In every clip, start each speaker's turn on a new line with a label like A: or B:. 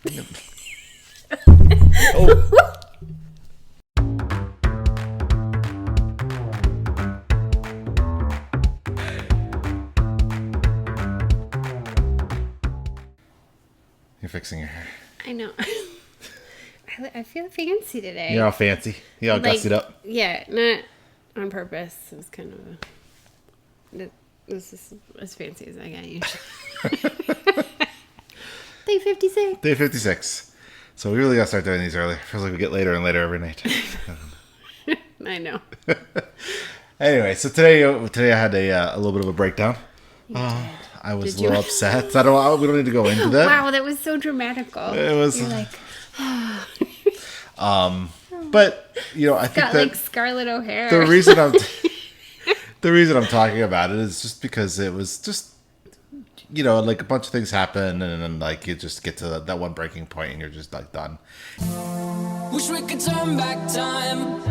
A: Oh. You're fixing your hair.
B: I know. I feel fancy today.
A: You're all fancy. You're all gussied up.
B: Yeah, not on purpose. It was kind of this is as fancy as I got usually. Day 56.
A: Day 56. So we really got to start doing these early. Feels like we get later and later every night.
B: I know.
A: Anyway, so today I had a little bit of a breakdown. I was a little upset. We don't need to go into that.
B: Wow, that was so dramatical.
A: It was.
B: You're like,
A: but I think
B: got
A: that
B: like Scarlett O'Hara.
A: the reason I'm talking about it is just because it was just like a bunch of things happen, and then like you just get to that one breaking point, and you're just like done.
C: Wish we could turn back time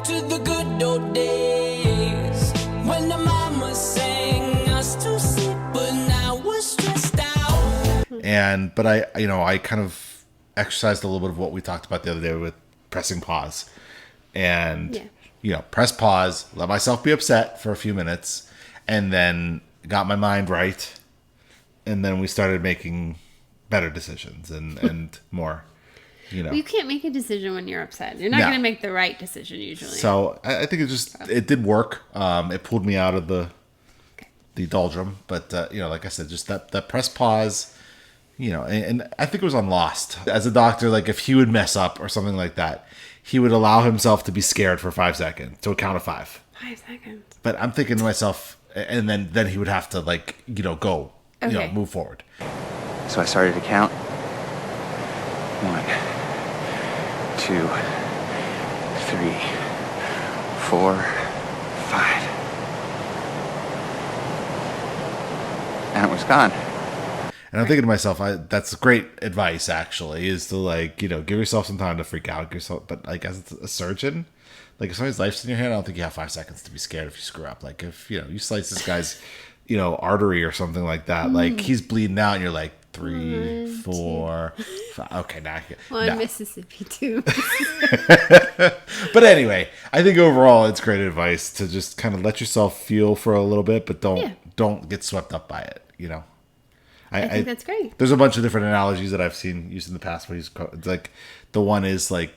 C: to the good old days when the mama sang us to sleep, but now we're stressed out.
A: But I kind of exercised a little bit of what we talked about the other day with pressing pause, and press pause, let myself be upset for a few minutes, and then got my mind right, and then we started making better decisions and more.
B: Well, you can't make a decision when you're upset. You're not going to make the right decision usually.
A: So I think it did work. It pulled me out of the doldrum. But, like I said, just that press pause, and I think it was on Lost. As a doctor, like if he would mess up or something like that, he would allow himself to be scared for 5 seconds, to a count of 5.
B: 5 seconds.
A: But I'm thinking to myself, and then he would have to go, move forward.
D: So I started to count. 1, 2, 3, 4, 5. And it was gone.
A: And I'm thinking to myself, that's great advice, actually, is to give yourself some time to freak out but as a surgeon, if somebody's life's in your hand, I don't think you have 5 seconds to be scared if you screw up. Like if, you slice this guy's, artery or something like that, like he's bleeding out and you're like 3, 4, 5. Okay, now
B: Mississippi too.
A: But anyway, I think overall it's great advice to just kind of let yourself feel for a little bit, but don't get swept up by it,
B: I think that's great.
A: There's a bunch of different analogies that I've seen used in the past. It's like the one is like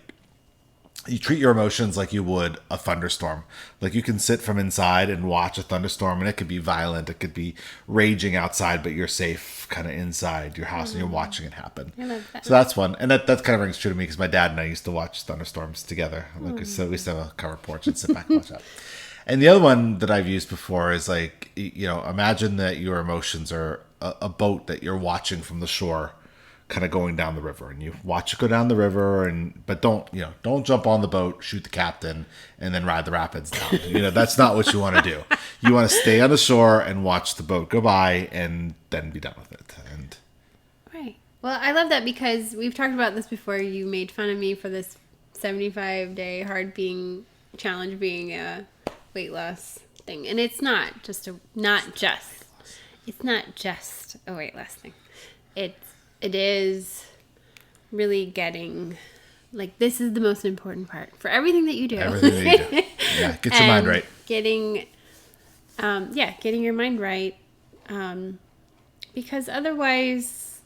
A: you treat your emotions like you would a thunderstorm. Like you can sit from inside and watch a thunderstorm, and it could be violent. It could be raging outside, but you're safe kind of inside your house and you're watching it happen.
B: I love that.
A: So that's one. And that kind of rings true to me because my dad and I used to watch thunderstorms together. So we used to have a covered porch and sit back and watch that. And the other one that I've used before is imagine that your emotions are a boat that you're watching from the shore kind of going down the river, and you watch it go down the river, but don't jump on the boat, shoot the captain, and then ride the rapids down. That's not what you want to do. You want to stay on the shore and watch the boat go by and then be done with it. And
B: right. Well, I love that because we've talked about this before. You made fun of me for this 75-day hard being challenge being a weight loss thing, and it's not just a weight loss thing. It is really getting, this is the most important part for everything that you do.
A: Everything that you do. Yeah, get your mind right.
B: Getting your mind right. Because otherwise,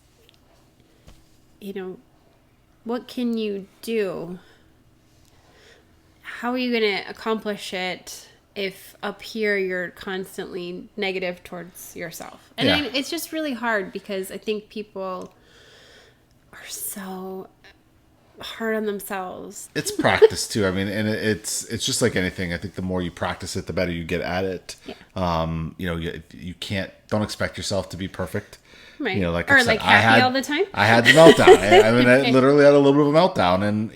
B: what can you do? How are you going to accomplish it if up here you're constantly negative towards yourself? And it's just really hard because I think people are so hard on themselves.
A: It's practice too. I mean, and it's just like anything. I think the more you practice it, the better you get at it.
B: Yeah.
A: Don't expect yourself to be perfect.
B: Right.
A: Like
B: or
A: I said,
B: like happy all the time.
A: I had the meltdown. I literally had a little bit of a meltdown, and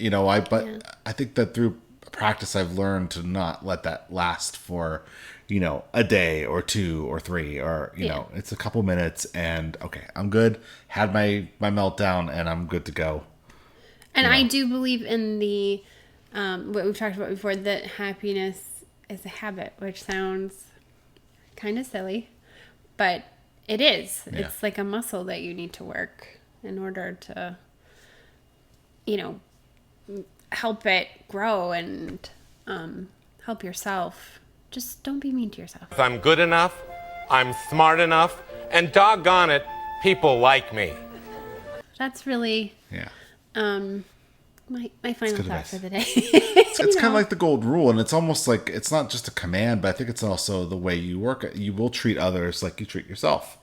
A: I think that through practice I've learned to not let that last for a day or 2 or 3 or it's a couple minutes, and okay, I'm good, had my meltdown, and I'm good to go.
B: And I do believe in the what we've talked about before, that happiness is a habit, which sounds kind of silly, but it is. It's like a muscle that you need to work. in order to, help it grow and help yourself. Just don't be mean to yourself.
E: If I'm good enough, I'm smart enough, and doggone it, people like me.
B: That's really my final
A: good
B: thought
A: advice.
B: for the day.
A: It's kind of like the gold rule, and it's almost like it's not just a command, but I think it's also the way you work. You will treat others like you treat yourself.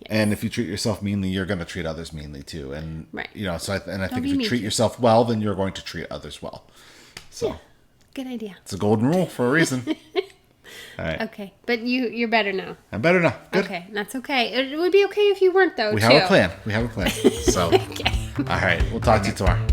A: And if you treat yourself meanly, you're going to treat others meanly too. And
B: Right.
A: So I think
B: be
A: if you
B: mean
A: treat
B: to
A: yourself well, then you're going to treat others well. So
B: Good idea.
A: it's a golden rule for a reason. All right,
B: Okay, but you're better now.
A: I'm better now. Good.
B: Okay, that's okay. It would be okay if you weren't though.
A: We
B: too.
A: have a plan. So, all right, we'll talk to you tomorrow.